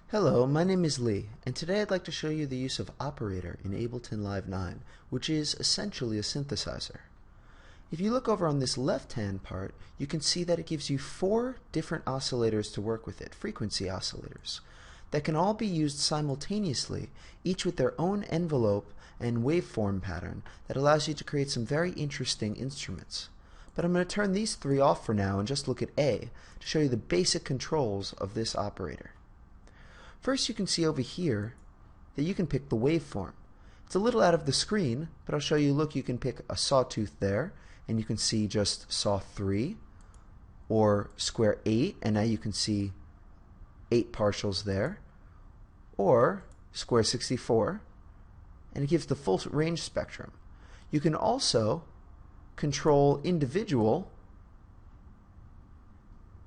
Hello, my name is Lee, and today I'd like to show you the use of operator in Ableton Live 9, which is essentially a synthesizer. If you look over on this left-hand part, you can see that it gives you 4 different oscillators to work with it, frequency oscillators, that can all be used simultaneously, each with their own envelope and waveform pattern that allows you to create some very interesting instruments. But I'm going to turn these 3 off for now and just look at A to show you the basic controls of this operator. First, you can see over here that you can pick the waveform. It's a little out of the screen, but I'll show you. Look, you can pick a sawtooth there, and you can see just saw 3, or square 8, and now you can see 8 partials there, or square 64, and it gives the full range spectrum. You can also control individual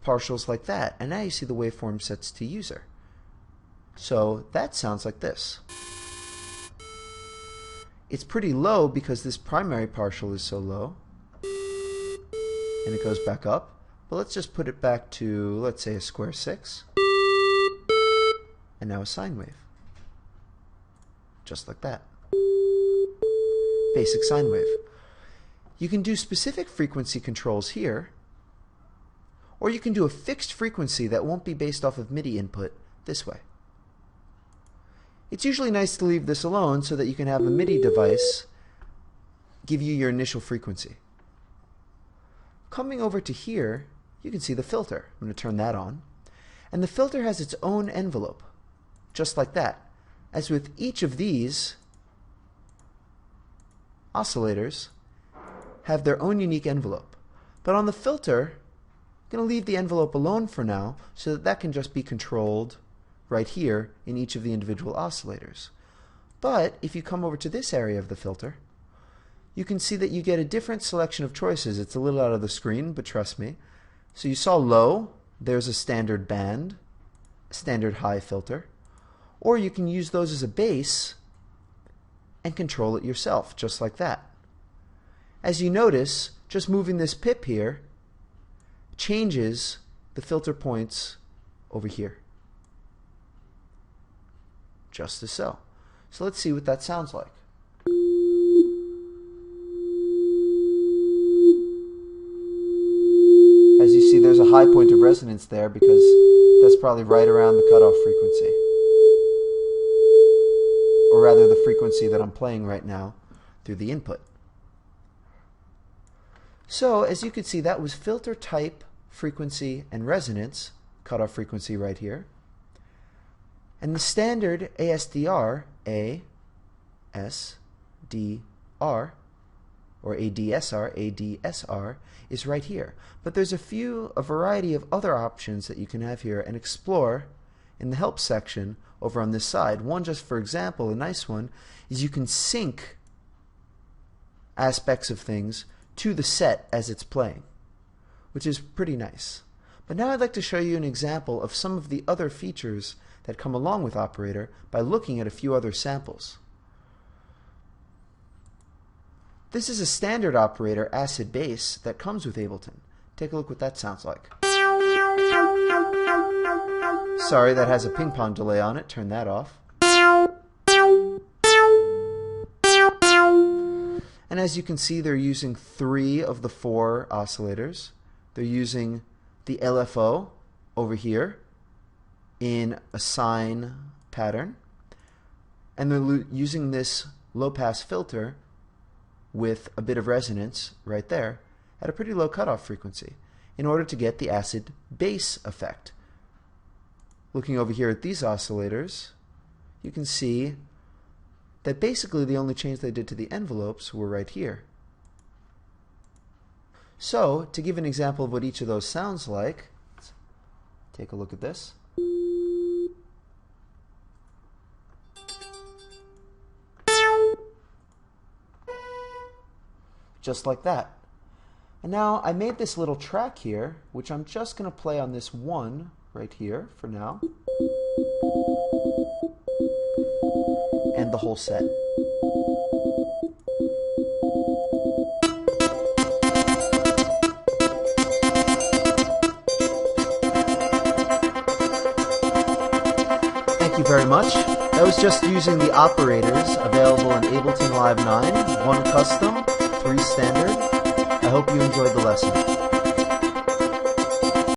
partials like that, and now you see the waveform sets to user. So that sounds like this. It's pretty low because this primary partial is so low, and it goes back up. But let's just put it back to, let's say, a square 6, and now a sine wave, just like that. Basic sine wave. You can do specific frequency controls here, or you can do a fixed frequency that won't be based off of MIDI input this way. It's usually nice to leave this alone so that you can have a MIDI device give you your initial frequency. Coming over to here, you can see the filter. I'm going to turn that on. And the filter has its own envelope, just like that. As with each of these oscillators have their own unique envelope. But on the filter, I'm going to leave the envelope alone for now so that that can just be controlled right here in each of the individual oscillators. But if you come over to this area of the filter, you can see that you get a different selection of choices. It's a little out of the screen, but trust me. So you saw low, there's a standard band, a standard high filter, or you can use those as a base and control it yourself, just like that. As you notice, just moving this pip here changes the filter points over here. Just as so. So let's see what that sounds like. As you see, there's a high point of resonance there because that's probably right around the cutoff frequency. Or rather, the frequency that I'm playing right now through the input. So, as you can see, that was filter type, frequency, and resonance, cutoff frequency right here. And the standard ASDR, A-S-D-R, or ADSR, is right here. But there's a variety of other options that you can have here and explore in the help section over on this side. One, just for example, a nice one, is you can sync aspects of things to the set as it's playing, which is pretty nice. But now I'd like to show you an example of some of the other features that come along with operator by looking at a few other samples. This is a standard operator acid bass that comes with Ableton. Take a look what that sounds like. Sorry, that has a ping pong delay on it. Turn that off. And as you can see, they're using 3 of the 4 oscillators. They're using the LFO over here in a sine pattern, and they're using this low-pass filter with a bit of resonance right there at a pretty low cutoff frequency in order to get the acid bass effect. Looking over here at these oscillators, you can see that basically the only change they did to the envelopes were right here. So, to give an example of what each of those sounds like, let's take a look at this. Just like that. And now I made this little track here, which I'm just going to play on this one right here for now, and the whole set. Thank you very much. That was just using the operators available in Ableton Live 9, 1 custom, 3 standard. I hope you enjoyed the lesson.